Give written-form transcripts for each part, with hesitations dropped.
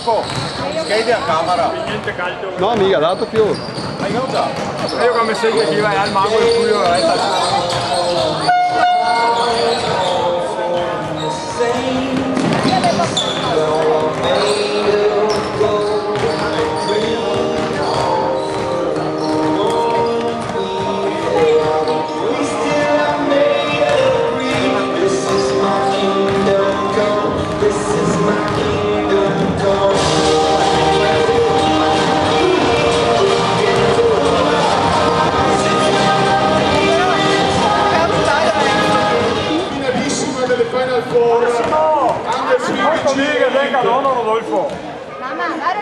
Marco, skate a camera. No, mica, dato più. Hai usato? Io come segue chi vai al mago il culo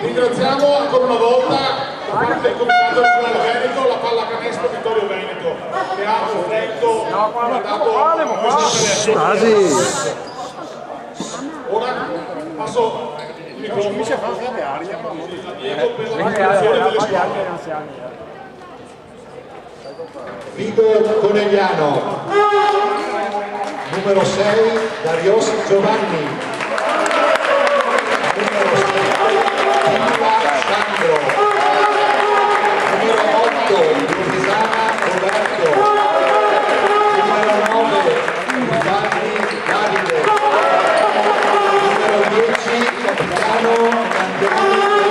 Ringraziamo ancora una volta il Comitato Regionale Veneto, la pallacanestro Vittorio Veneto, che ha offerto ora passo il microfono a Diego per la presentazione delle squadre. Vigo Conegliano, numero 6 Darios Giovanni, numero 7 Sandro, numero 8 Luisana Roberto, numero 9 Giovanni Davide, numero 10 capitano Andrea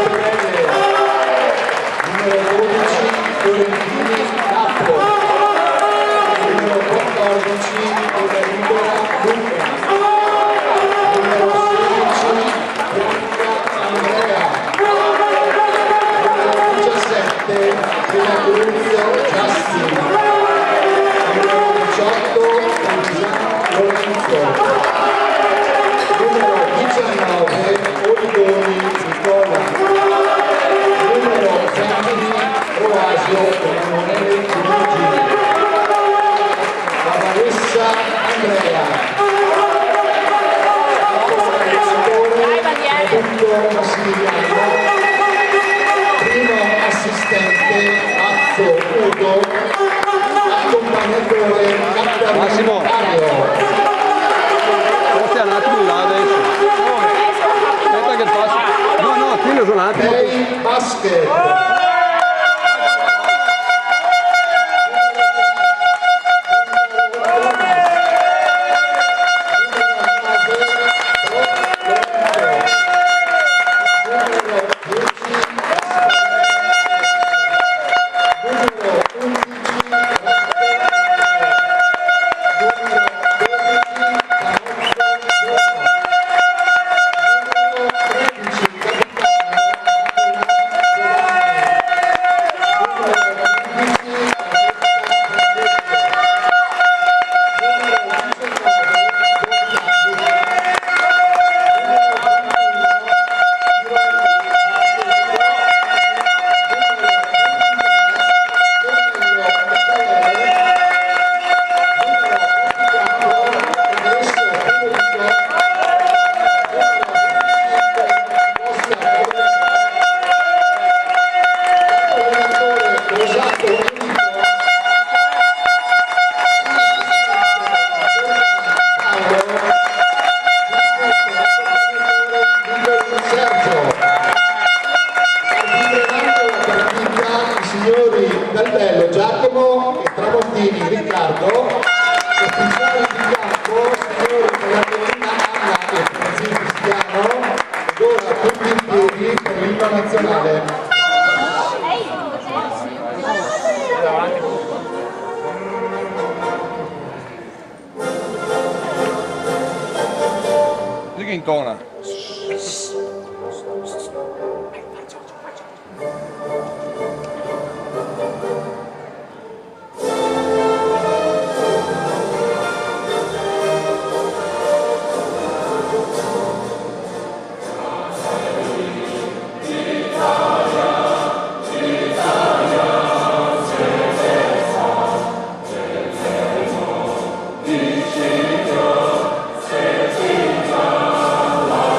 Gabriele, numero 12 Fiorentini Capo, numero 14 Federico Luca, numero 16 Bianca Andrea, numero 17 Pelagruglio Justin, numero 18 Luciano Lorenzo, numero 19 Oligoni Nicola, numero 20 Oasio Emanuele Luigi, la Vanessa Andrea, Roberto Massimiliano, primo assistente Azzo Ugo, accompagnatore Massimo. Mario. Forse un attimo là adesso. Aspetta che passo. No, tieni un attimo. Dei Basket. Dalbello Giacomo e Tramontini Riccardo, ufficiali di campo signori Pelagrini Anna e Franzini Cristiano, ed ora tutti in piedi per l'inno nazionale. Sì che intona. La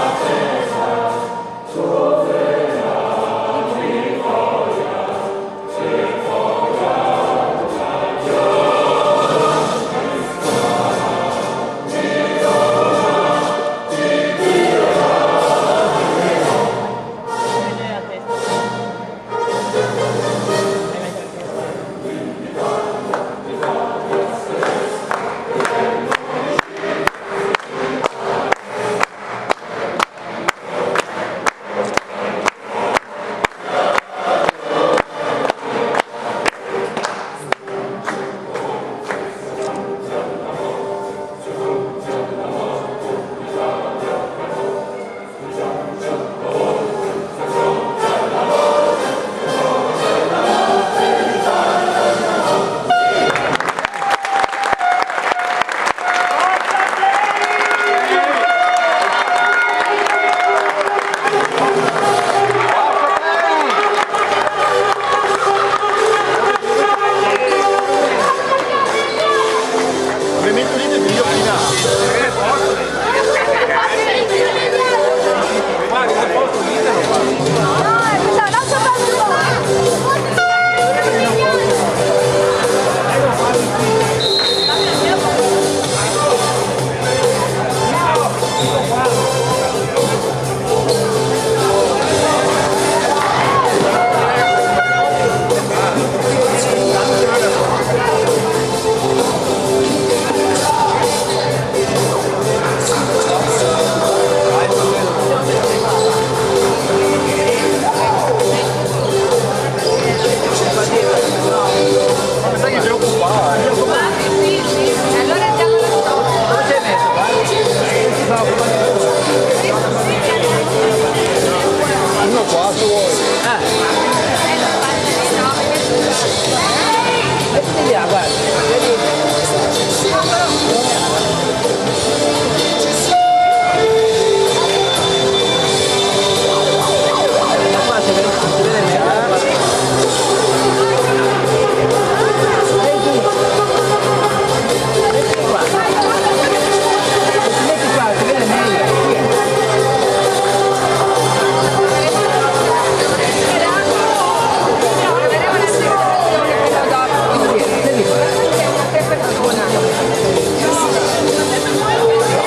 Uno qua se vuoi.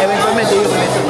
Eventualmente io mi metto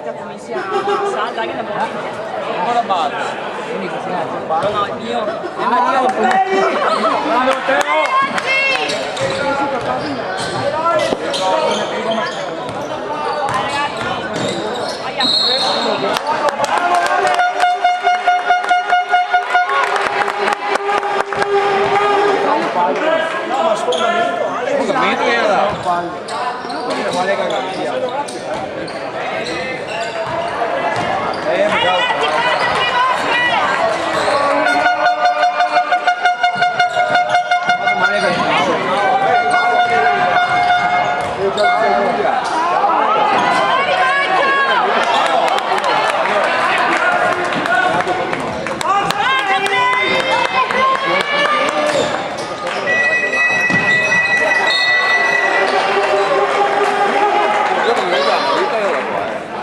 agita come sia salda che la morte. Ora basta. No, il mio. Bravo Teo! No, ma sfondamento era quale cagaglia.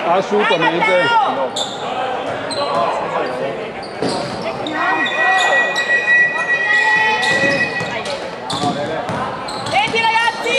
Assolutamente. Senti ragazzi!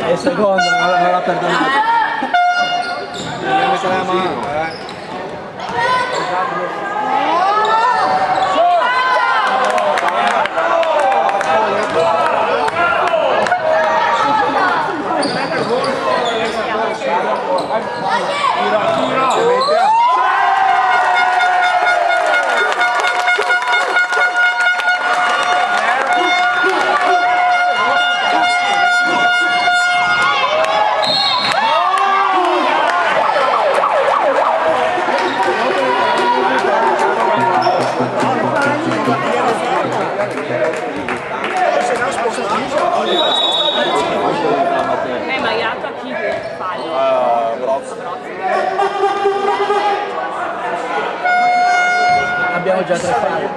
E secondo, non l'ha perdonato. Devi mettere la mano, abbiamo già 3 falli.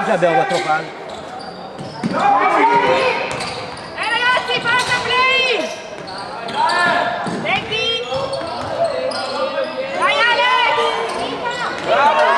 Già abbiamo 4 falli. Ragazzi, passa play! Senti! Vai Ale! Bravo!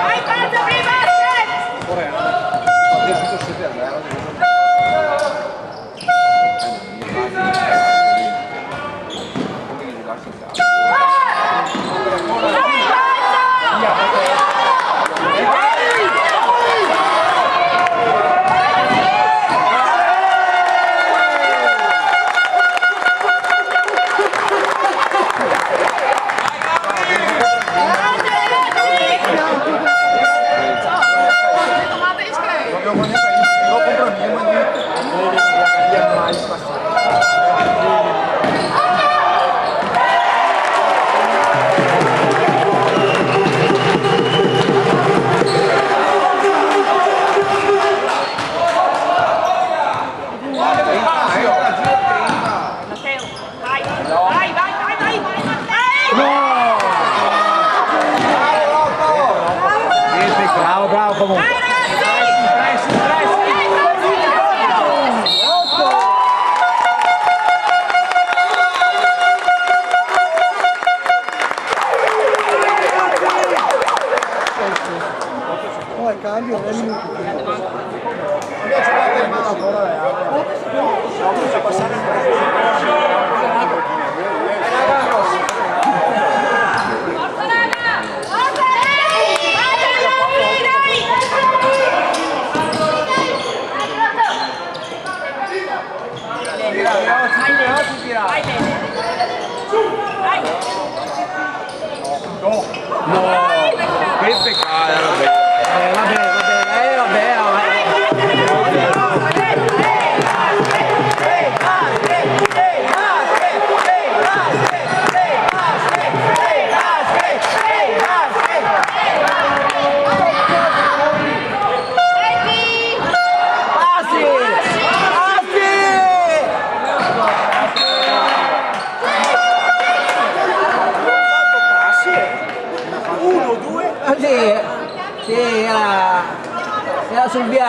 Vai, passa prima!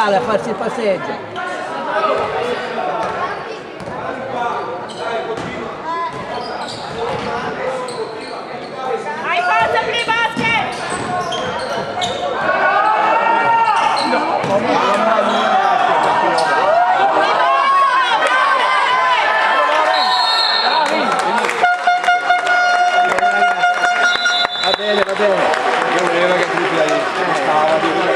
sale a farsi il passeggio. Hai forza, play basket! Va bene, va bene. Io volevo che tutti lì stava di una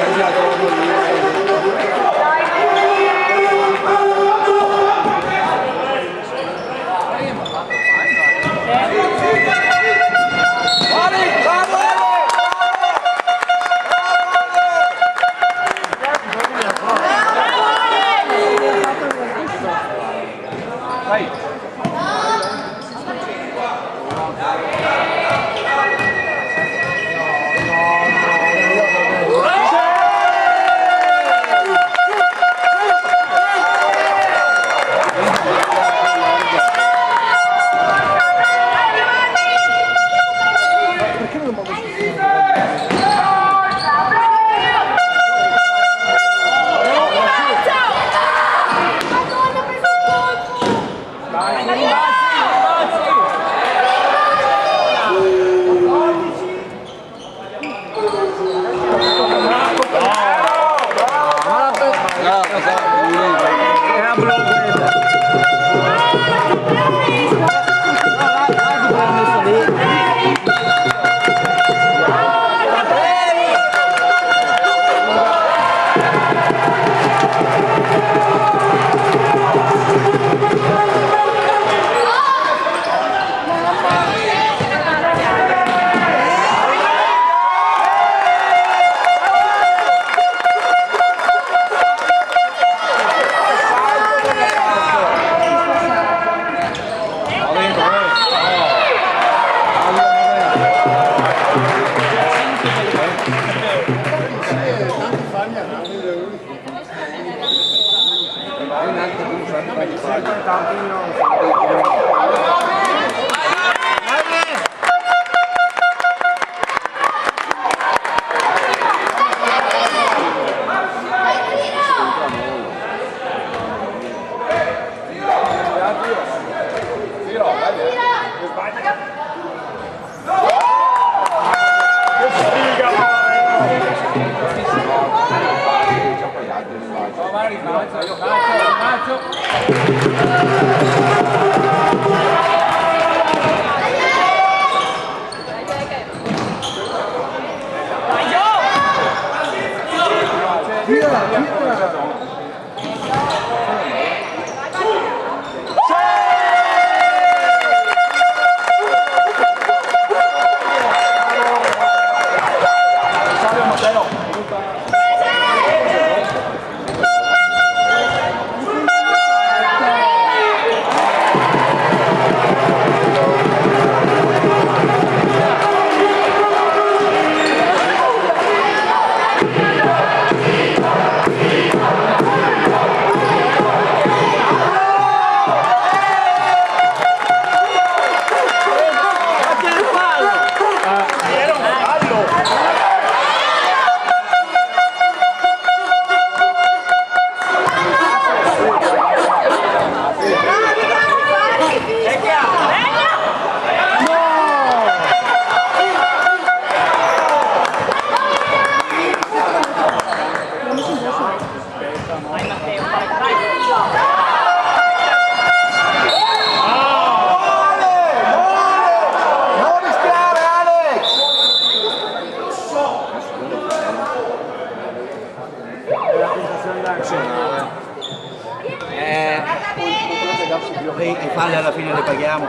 I falli alla fine le paghiamo.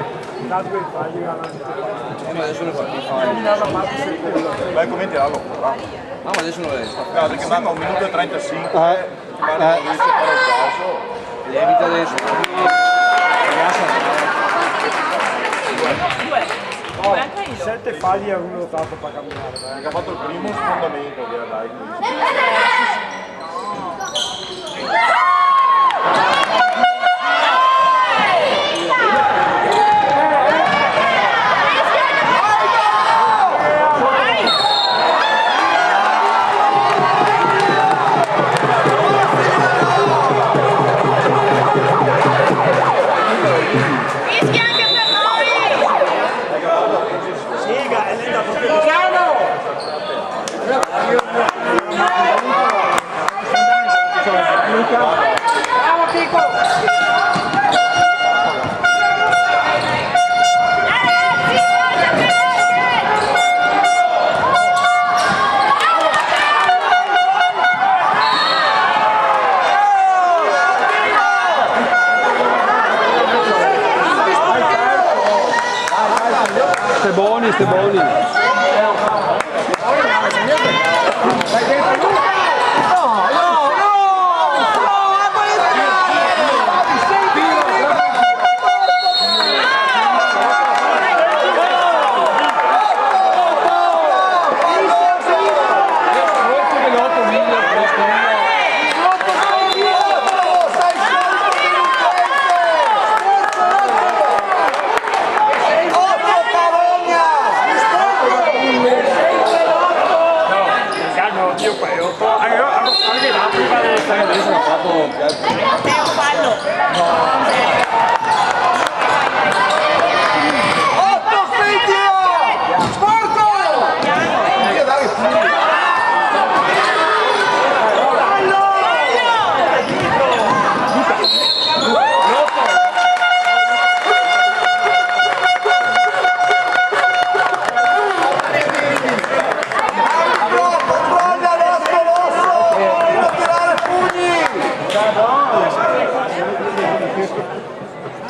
Ma adesso non fa i falli. Vai commentiamo. Ma adesso non è. Perché manca 1 minuto e 35. Lievita adesso. 7 falli e 1 lottato per camminare. Ha fatto il primo sfondamento che era dai. Ste buoni.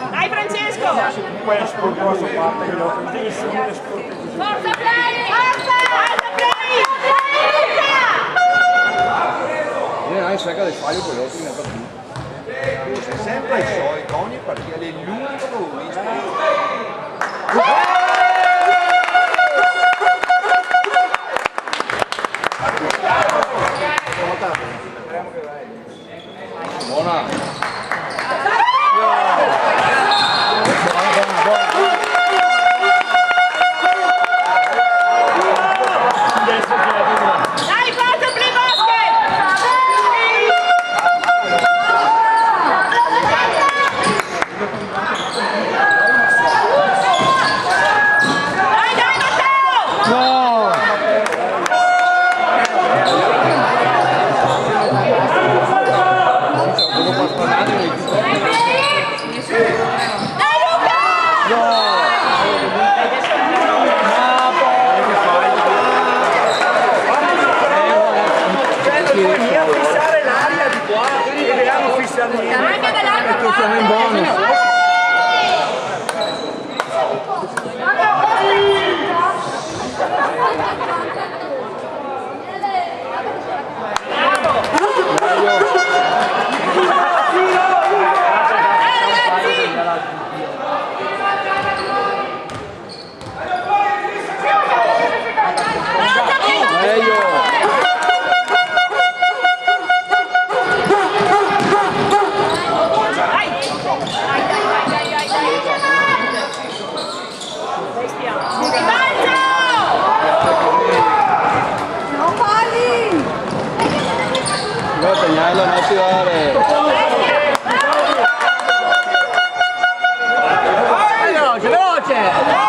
Dai Francesco! Questo posso fare che lo devi subire sportivo. Forza play! Forza play! Hai cerca di fare quello che mi ha dato. Sei sempre i suoi coni perché le lunghe lo visto. Buona. Dai forza play basket! Dai Matteo! No! Dai Luca! Bisogna fissare l'aria di qua, quindi dobbiamo fissare Anche dall'altra parte! siamo in bonus. Segnalo, non attivare. Veloce, veloce!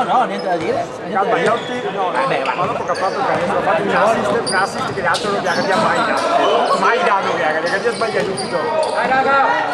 No, niente da dire. Calvaiotti, no, ma dopo che ha fatto il canestro, ha fatto un assist che l'altro non gli ha mai dato. Mai dato che ha sbagliato tutto. Dai raga!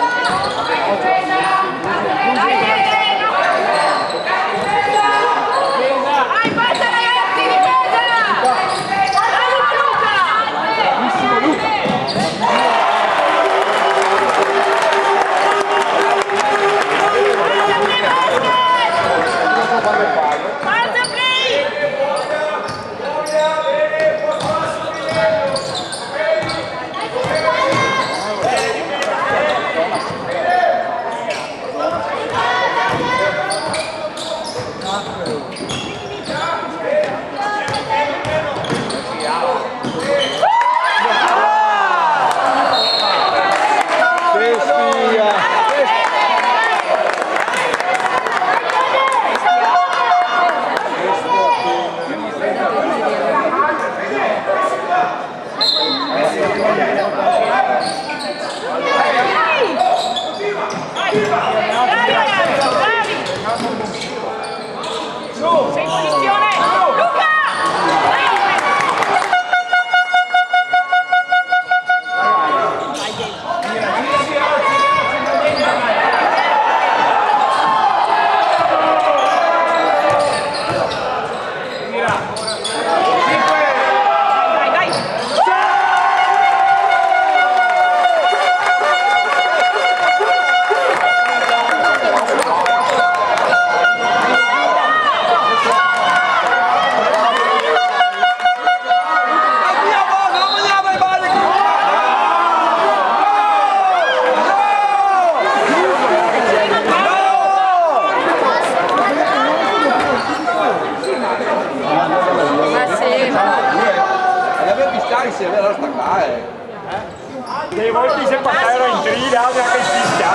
dei volti sembra che era in trida, anche in pista.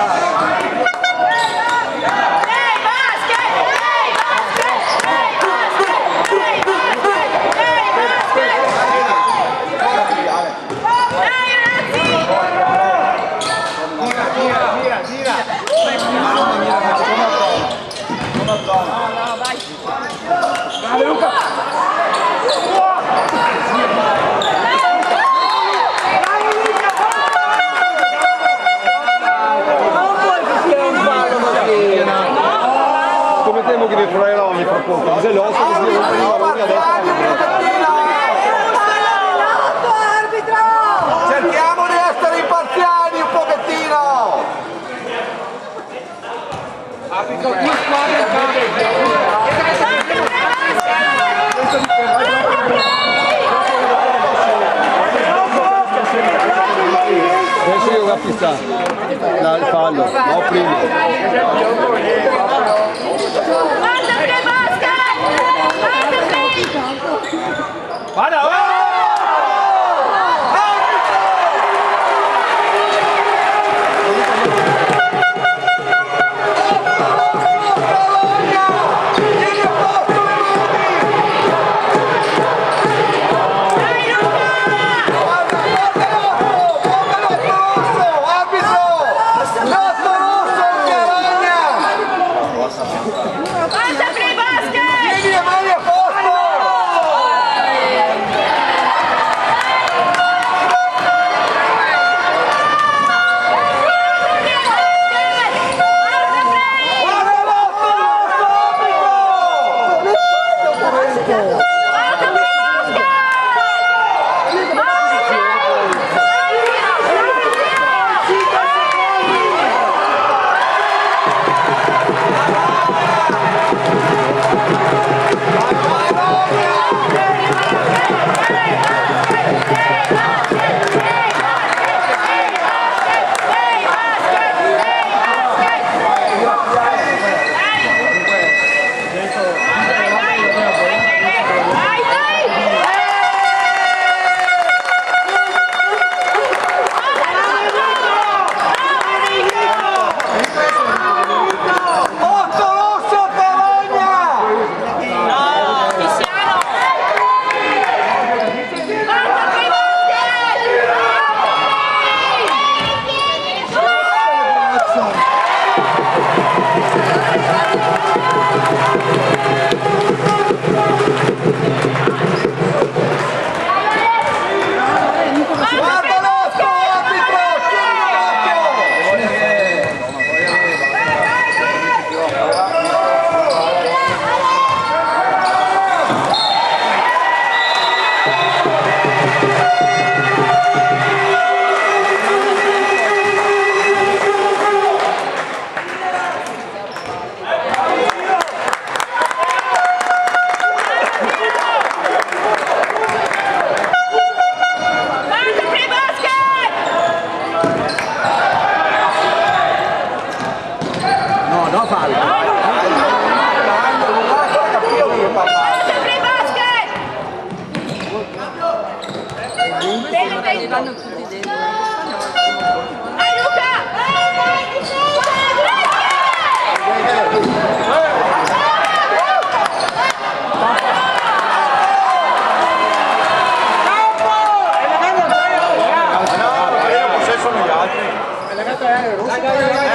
Bravo Luca! Come temo che vi proverò mi fa conto, se l'ho so che si cerchiamo di essere imparziali un pochettino! Adesso io la pista, il fallo, no prima.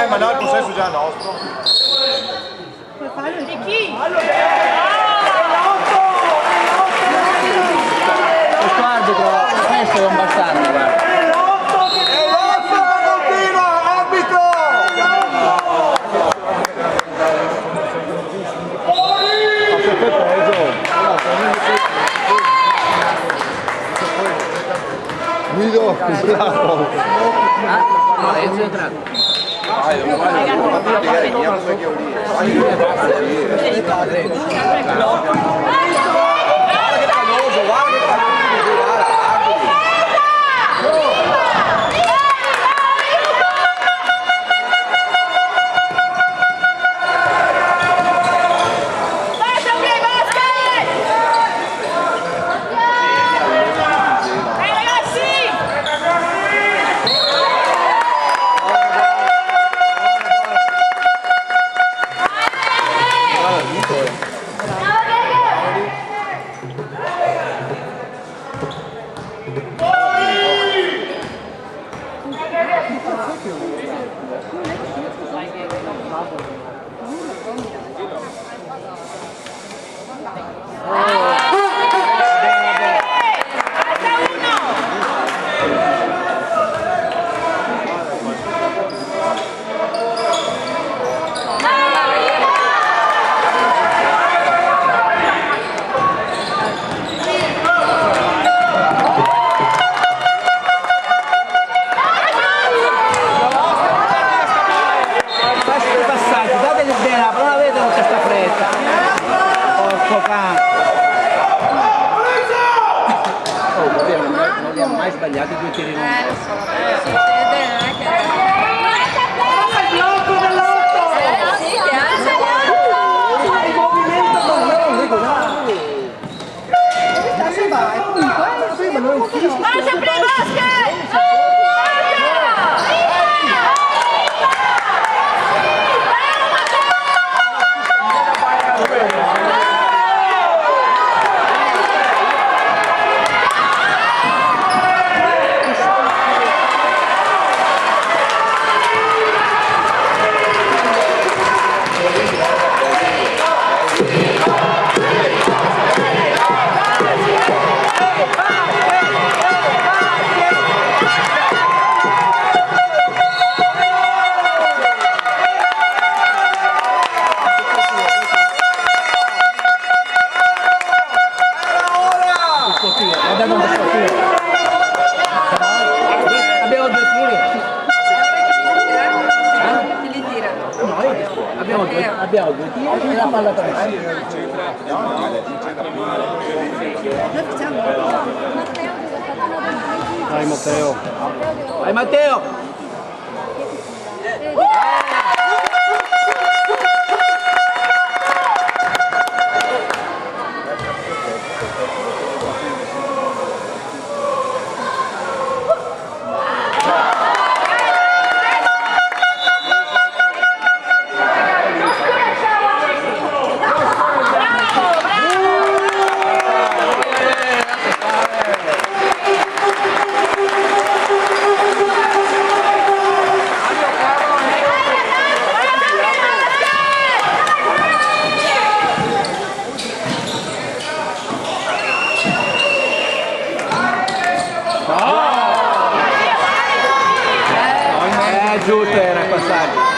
Ma no, il possesso già è nostro. Di chi? Questo arbitro, questo è un bastardo, guarda. E l'otto continua, arbitro! Guido, bravo! No, è entrato. Ragazzi! sbagliati 2 tiri non. Lo so, succede, non è che... Il blocco dell'8! Sì, che anche... Il movimento Passa Primoschi! Abbiamo 2 tiri. Abbiamo 2 tiri e la palla per Vai Matteo. Vai Matteo. Giusto era il passaggio.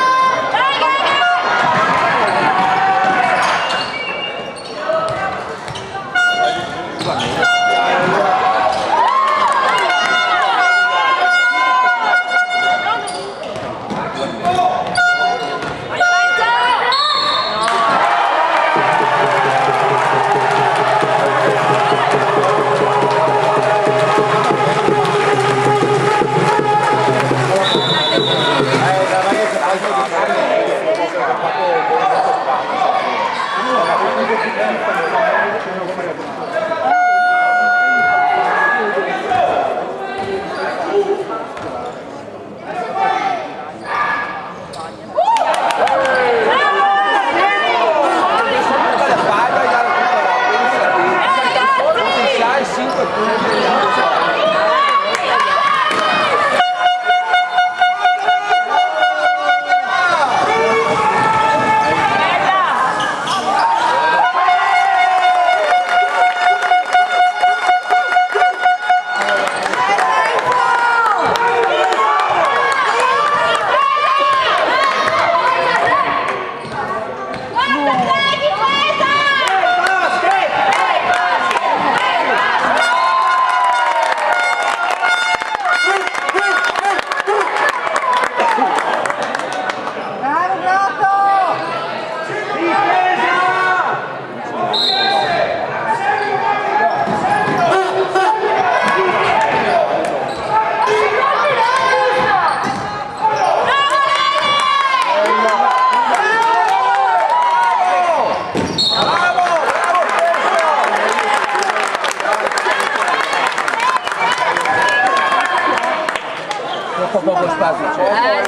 Poco spazio c'è.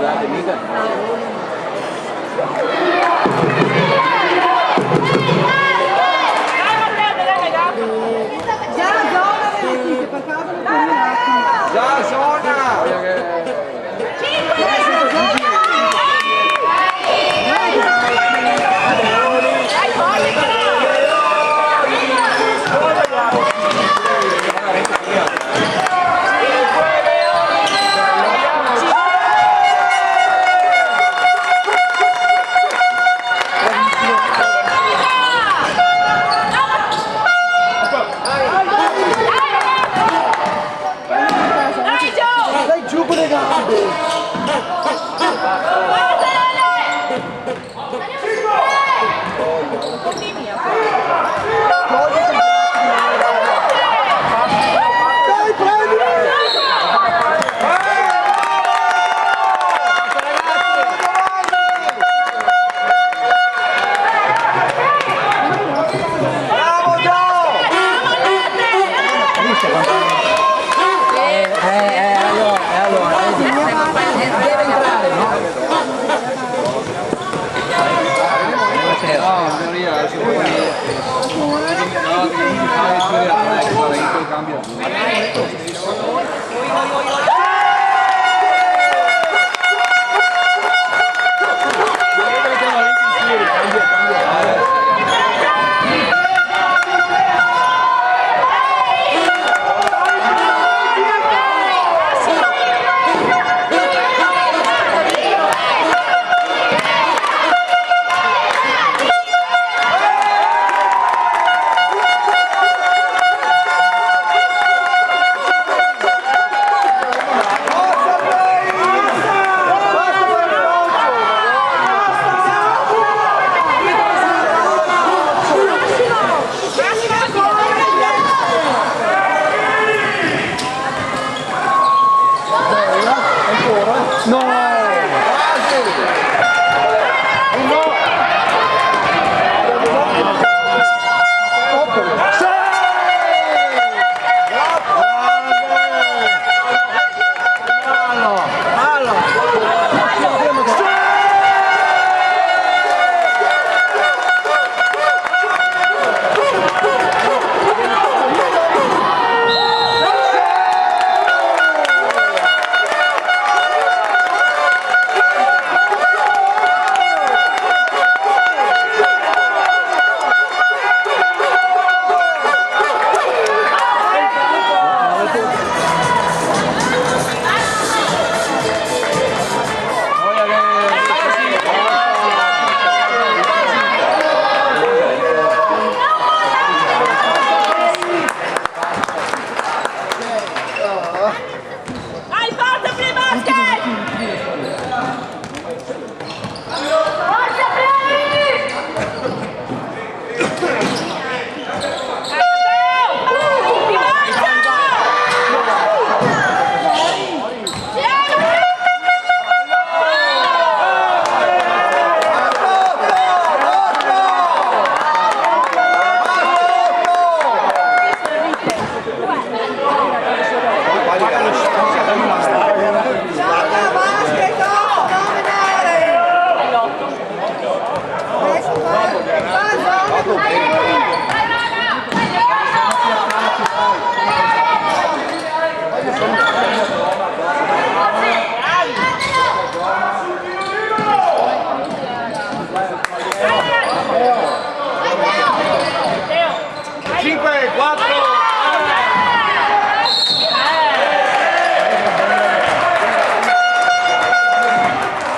guardate mica. Già, zona! Dai giù con le gambe! Dai, prendila! Allora, deve entrare, no? No, in teoria si può dire. No, cambia.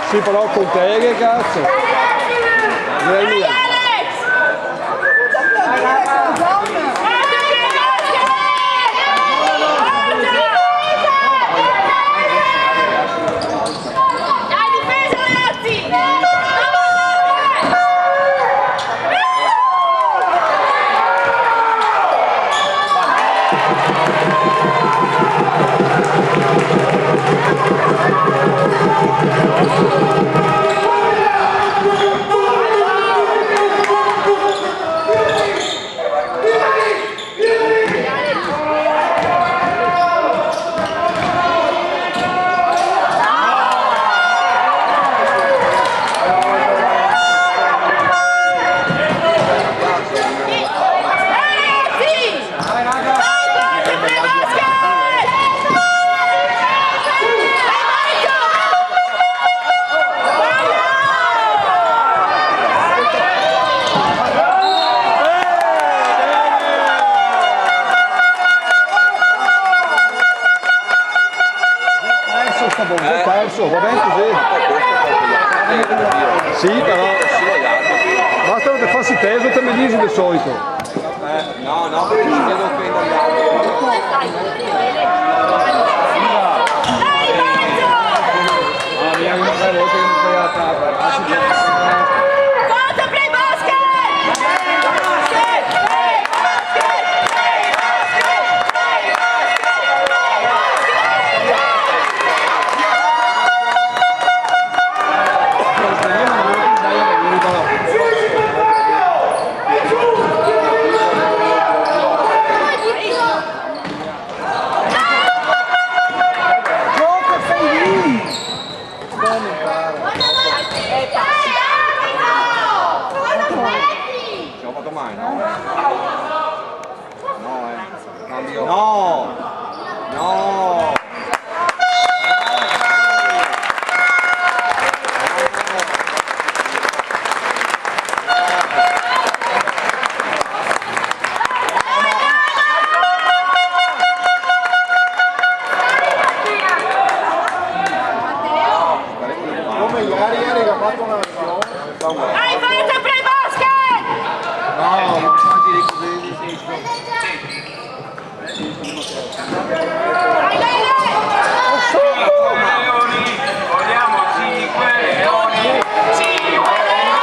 Sì, però con te che cazzo? Direi mia. il terzo, va bene così. Sì, però basta che facci peso te mi dici di solito. No, perché ci devo prendere gli altri. Forza play basket! Ce l'ho fatto mai, no? No! No! Come ieri che ha fatto una Dai, forza play basket! no, Dai, dai, dai! Vogliamo 5 leoni, 5 leoni.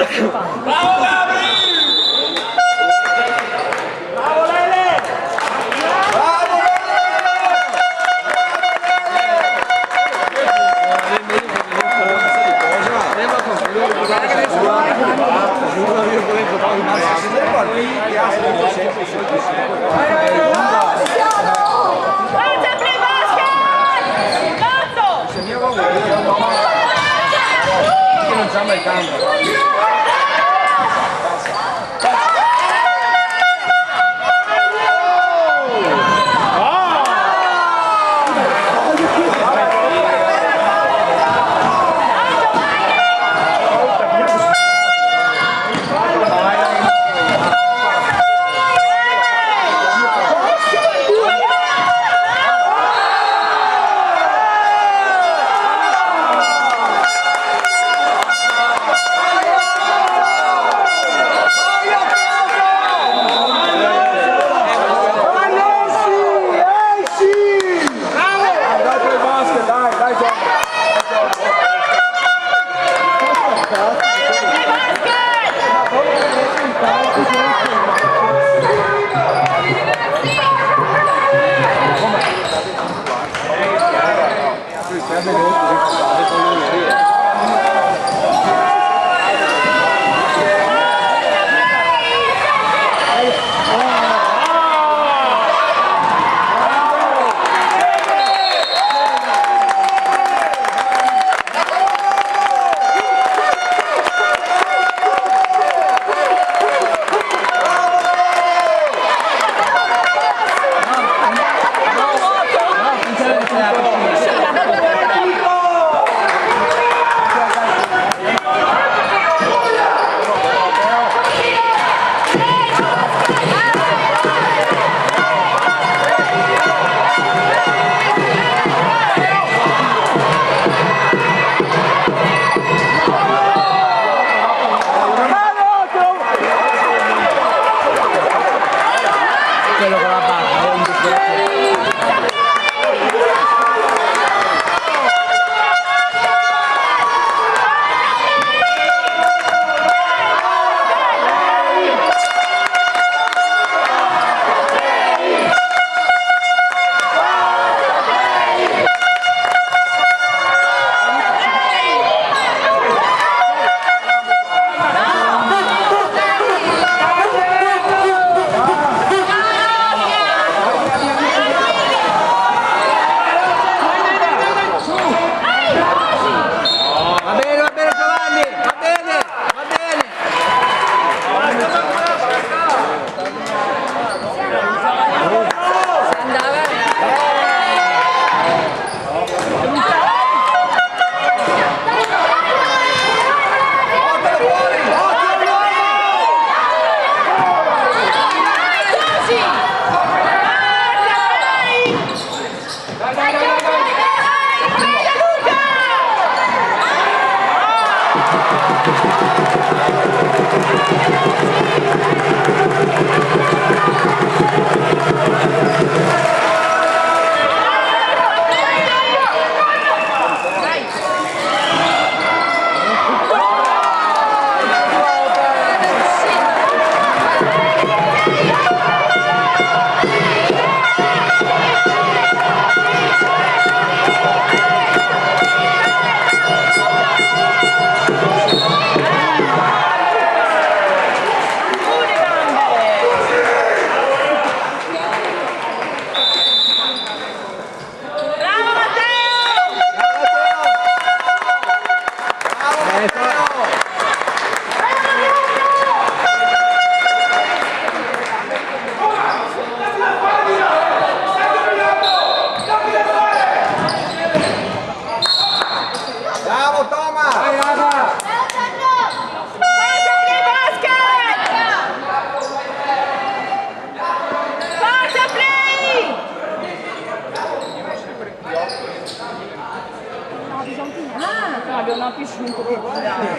Bravo Gabri! Bravo Lele! Bravo Forza play basket! Tanto! Non c'ha mai campo.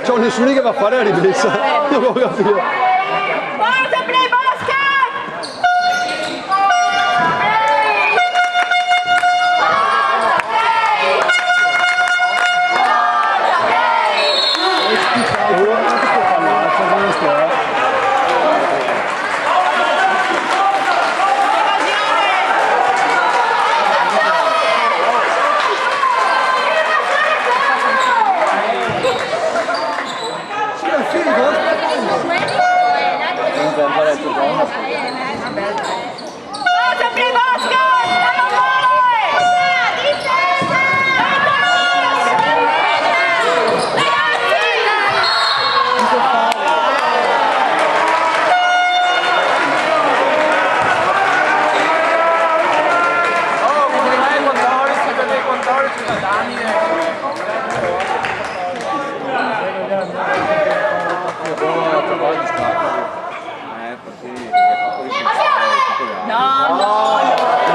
C'ho nessuno che va a fare la ripresa, non devo capire. Forza play basket! Oh,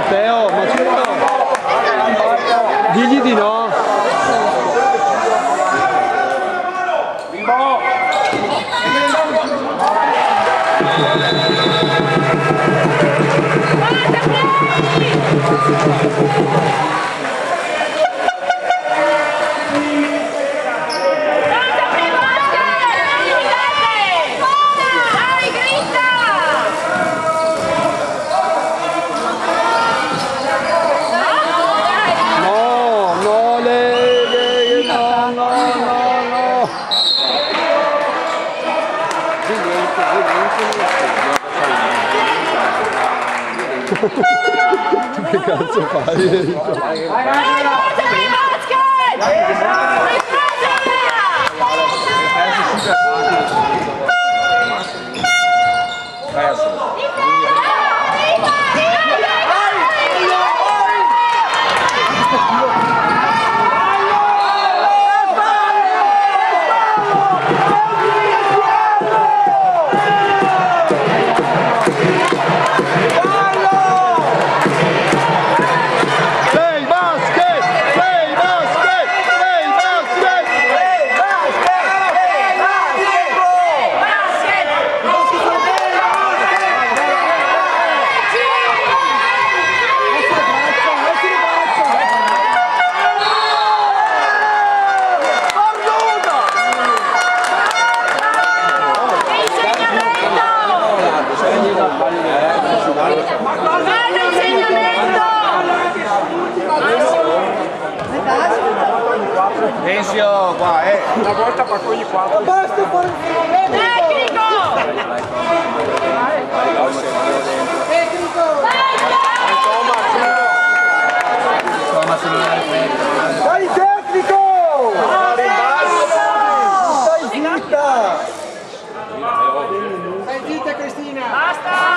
Matteo, ma certo! Digli di no! Che cazzo fai? Tensio qua, Una volta per ogni 4. Tecnico! Dai tecnico! Stai zitta! Stai zitta Cristina! Basta!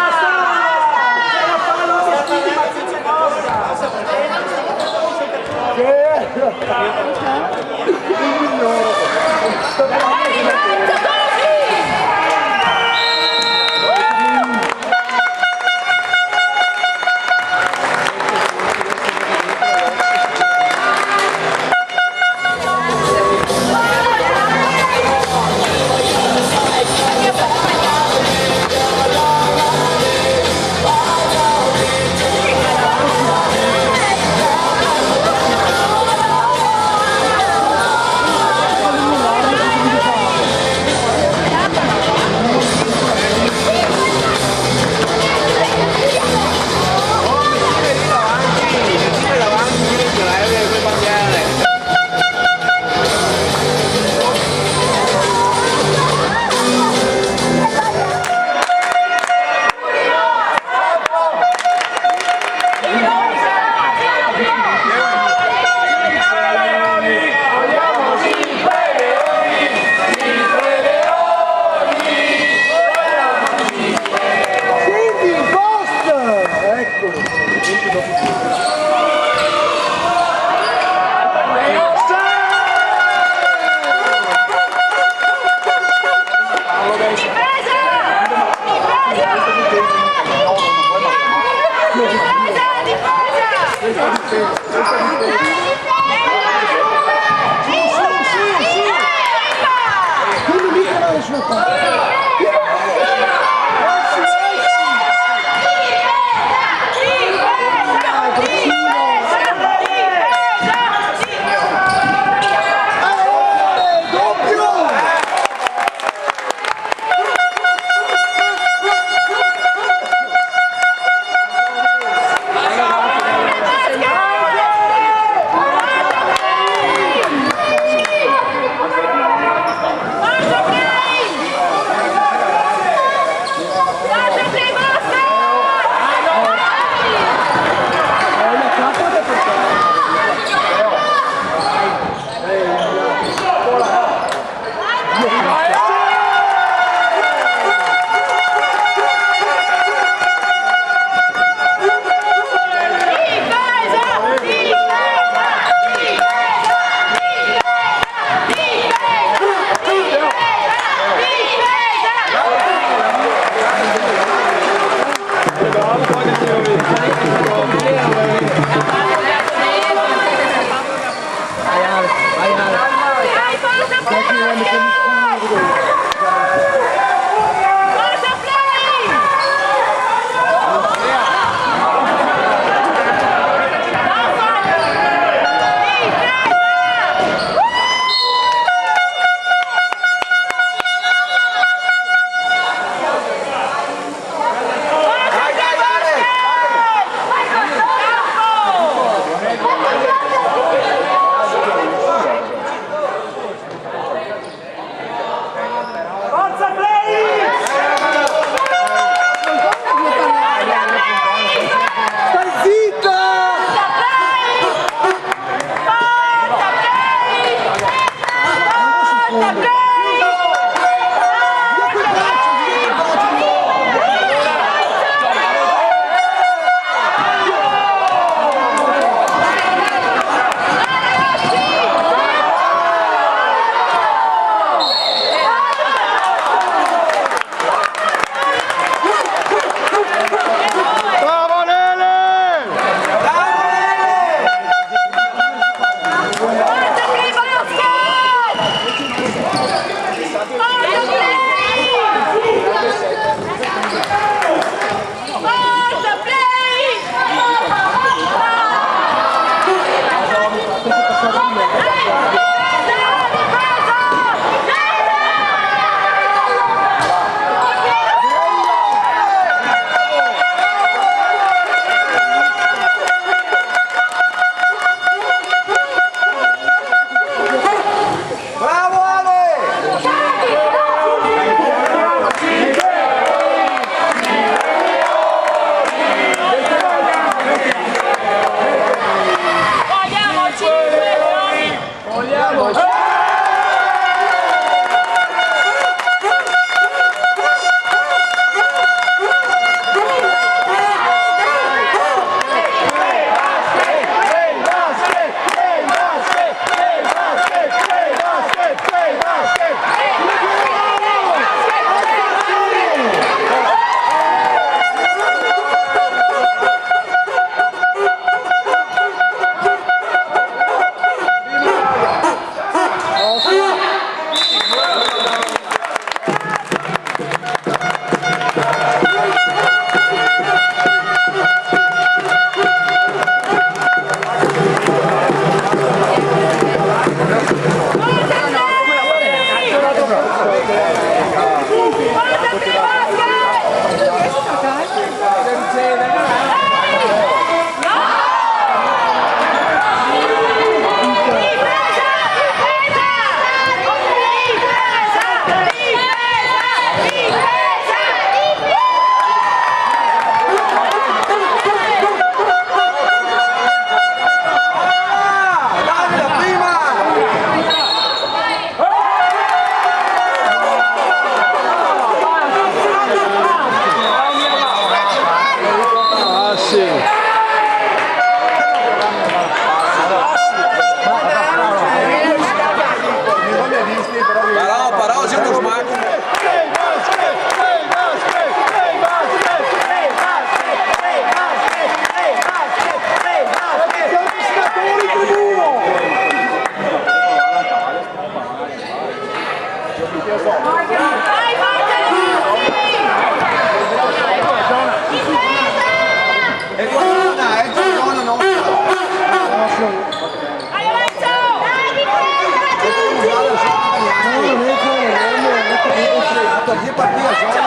giocato, chi partita gioca.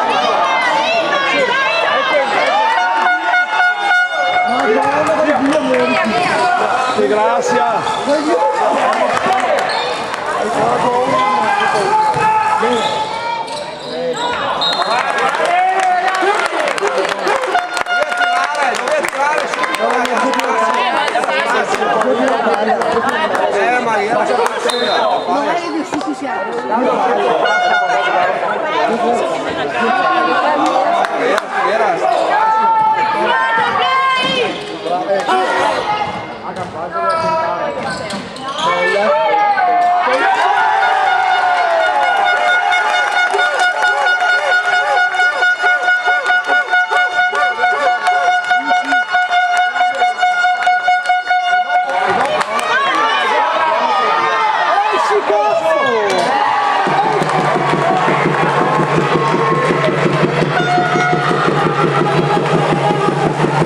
Sì, grazie.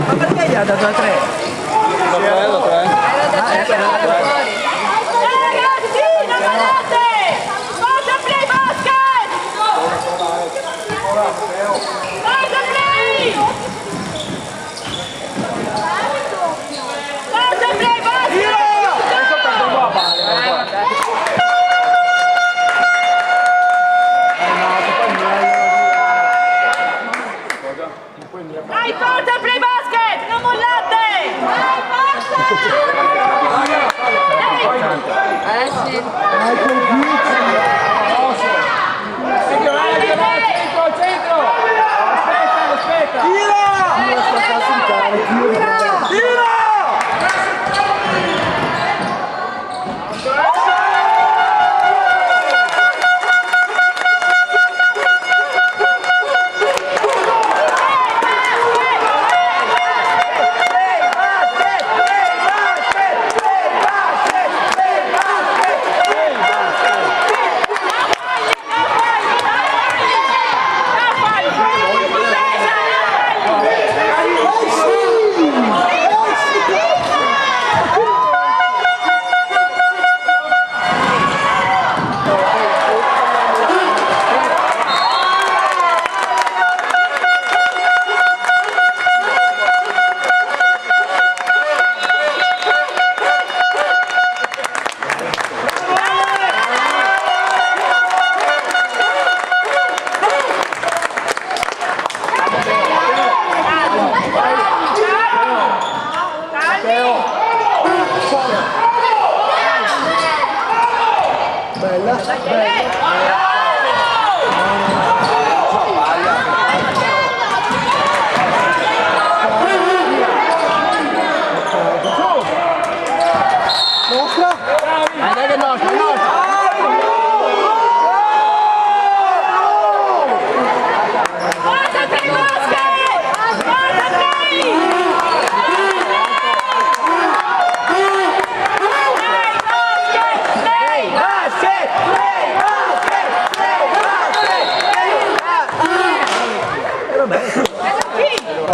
Ma perché gli ha dato a 3? Ragazzi, non ballate! Forza play basket! Forza play! Forza play basket! Dai, forza play basket! Non mollate! Dai, forza!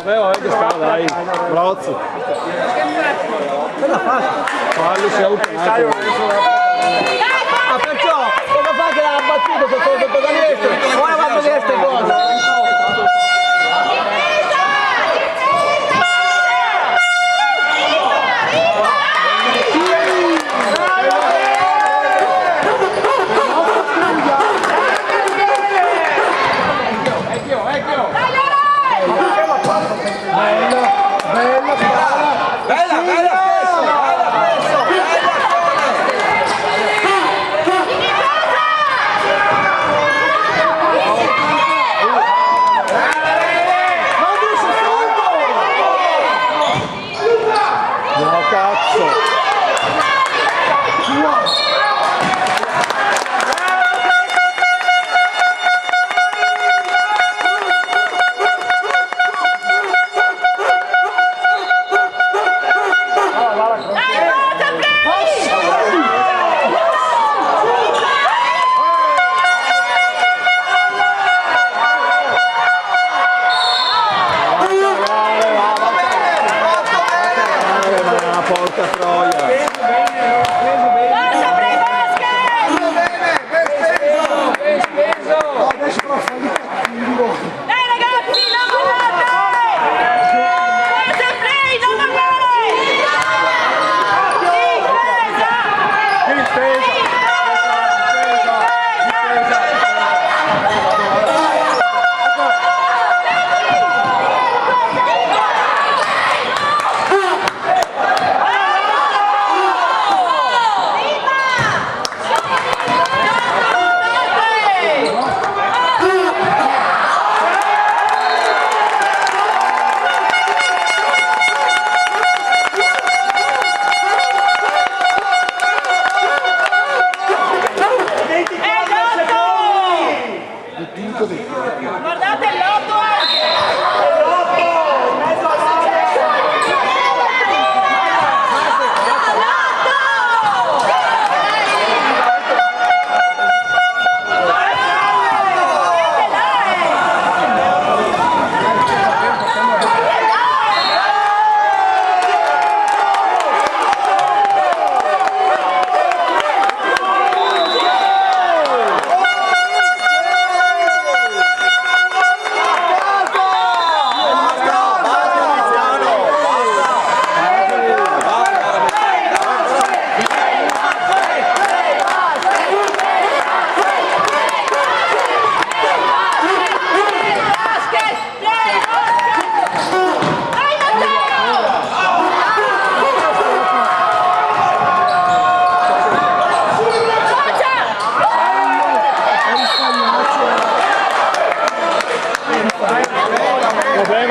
Vabbè, che sta, dai, brozzo. Cosa fa? Fallo, si è autonato. Ma perciò, cosa fa che l'ha battuto sotto canestro? Ora va a vedere queste cose.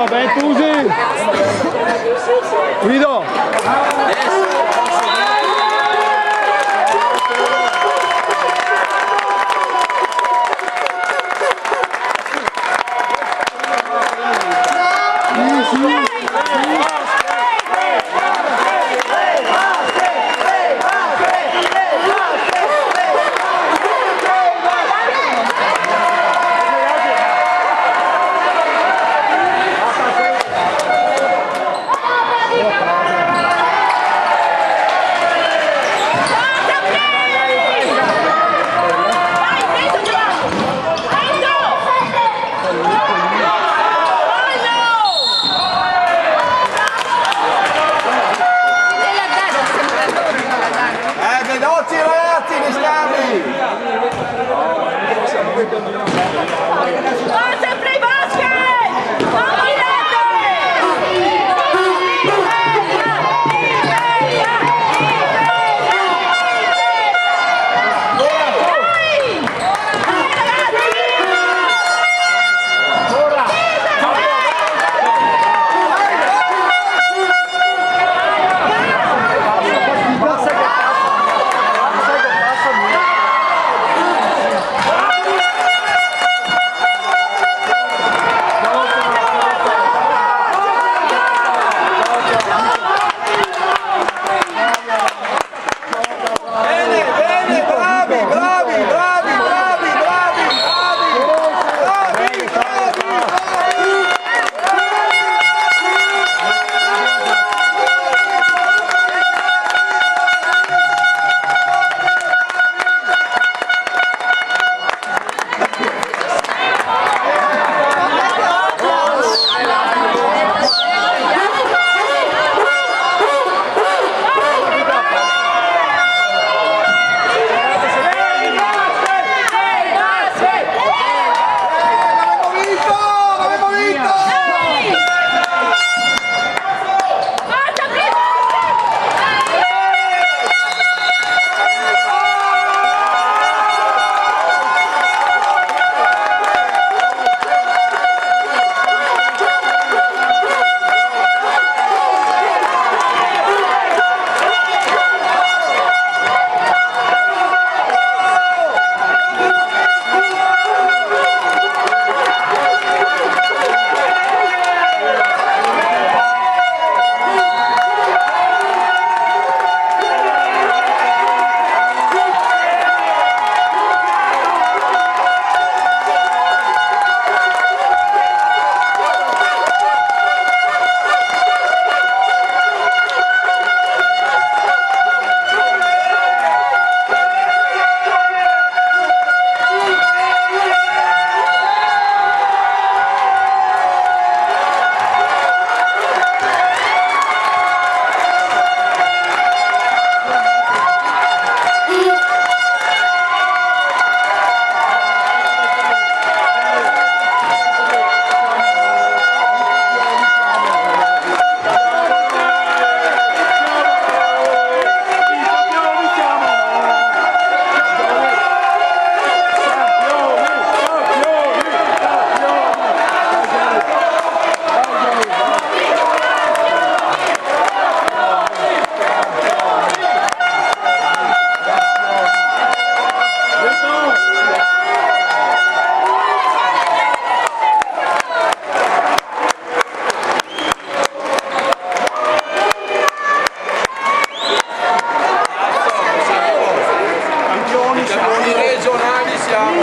va bene, Tusi. Guido. Veloci ragazzi, gli scambi! Forza Free Basket!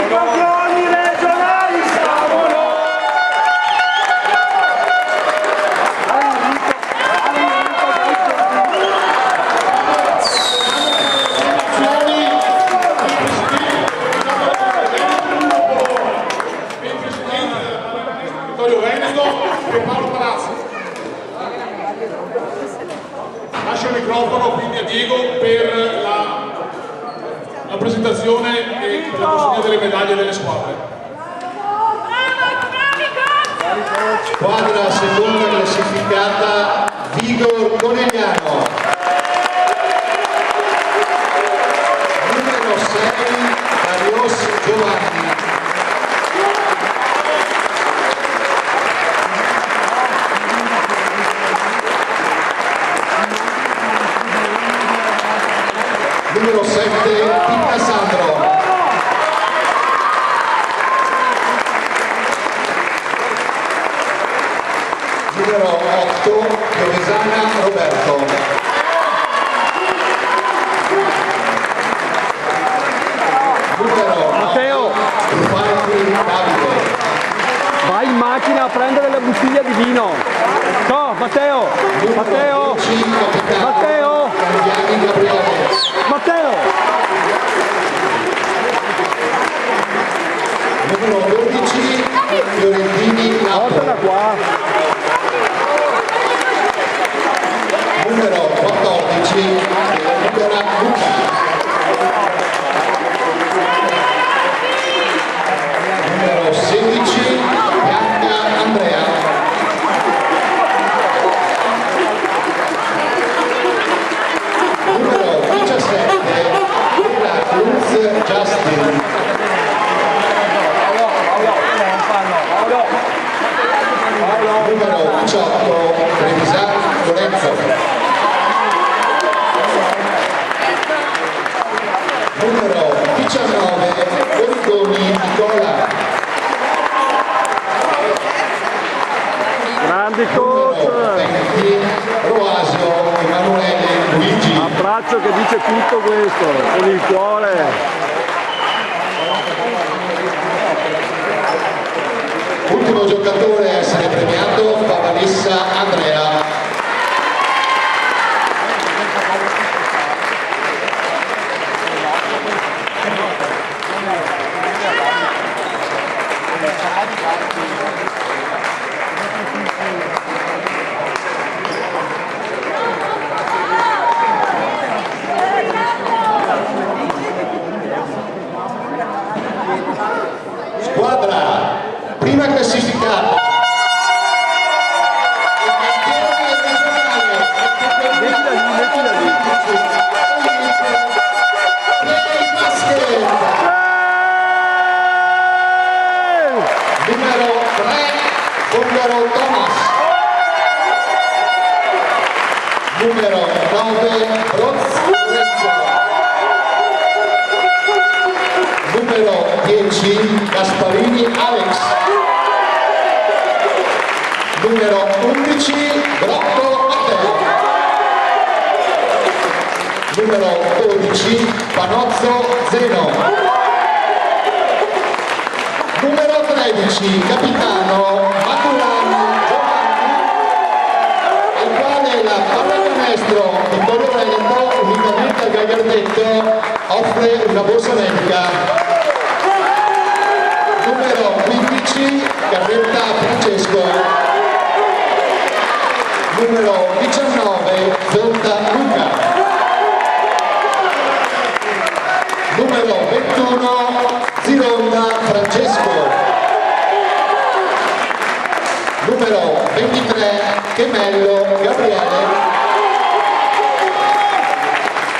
Non Lascio il microfono quindi a Diego per la presentazione e per la consegna delle medaglie delle squadre. Squadra seconda classificata Vigor Conegliano. Numero 6 Darius Giovanni. 8 Piovesana Roberto. Numero Matteo, Infatti Davide. vai in macchina a prendere la bottiglia di vino. No, Matteo, Matteo, 10 capitano Matteo, Candiani Gabriele. Matteo. Numero 12 Fiorentini Portala Napoli. qua. Numero 14 Libera Luca. Numero 16 Bianca Andrea. Numero 17 Villa Cruz Justin. Numero 18 Trevisan Lorenzo. Numero 19 Origoni Nicola. Grandi Numero coach. 20 Roasio Emanuele Luigi. Abbraccio che dice tutto questo, con il cuore. Ultimo giocatore a essere premiato Pavanessa Andrea. Squadra prima classificata. Mettila lì. Numero 3 Fongaro Thomas. Numero 9 Roz Lorenzo. Numero 10 Gasparini Alex. Numero 11 Grotto Matteo. Numero 12 Panozzo Zeno. Numero 13 capitano Maturano Giovanni, al quale la pallacanestro Vittorio Veneto, unitamente al Gagliardetto, offre una borsa medica. Numero 15 Carretta Francesco. Numero 19 Zonta Luca. Numero 21 Zironda Francesco. Numero 23 Chemello Gabriele.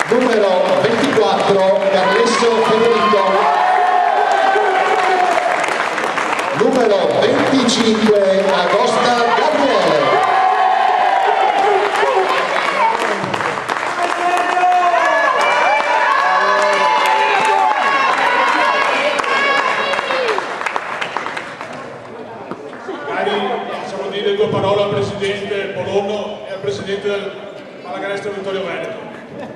Numero 24 Carlesso Federico. Numero 25 Agosta Gabriele. Facciamo dire due parole al presidente Polono e al presidente del Pallacanestro Vittorio Veneto.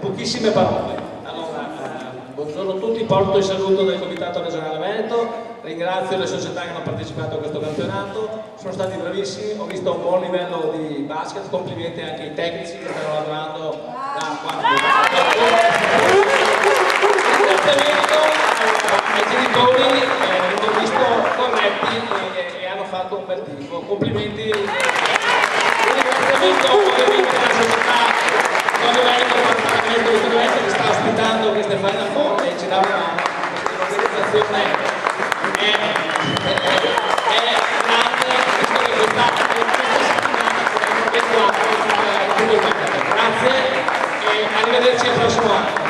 Pochissime parole. Allora, buongiorno a tutti, porto il saluto del Comitato Regionale Veneto, ringrazio le società che hanno partecipato a questo campionato, sono stati bravissimi, ho visto un buon livello di basket, complimenti anche ai tecnici che stanno lavorando da quando. Ai genitori li ho visto corretti e hanno fatto un bel tifo, complimenti. Un ringraziamento ovviamente alla società Vittorio Veneto, che sta ospitando queste Final Four e ci dà un'organizzazione grande, visto che questa settimana grazie e arrivederci al prossimo anno.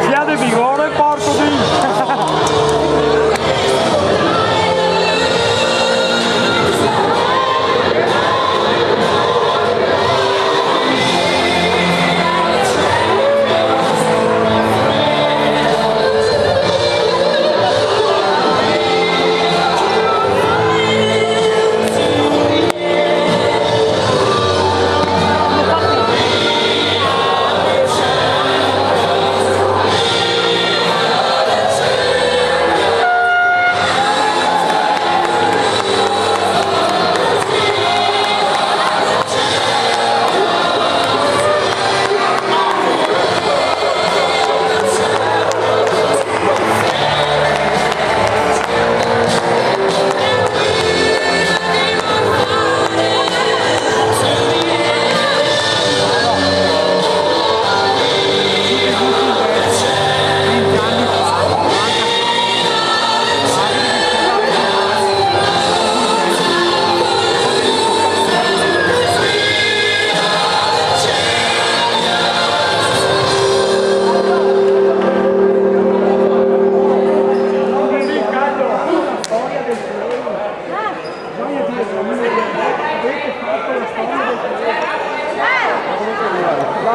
Sia di vigore porto di...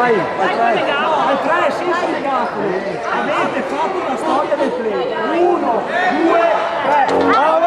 Al 3 senza megafoni avete fatto la storia del play. 1, 2, 3.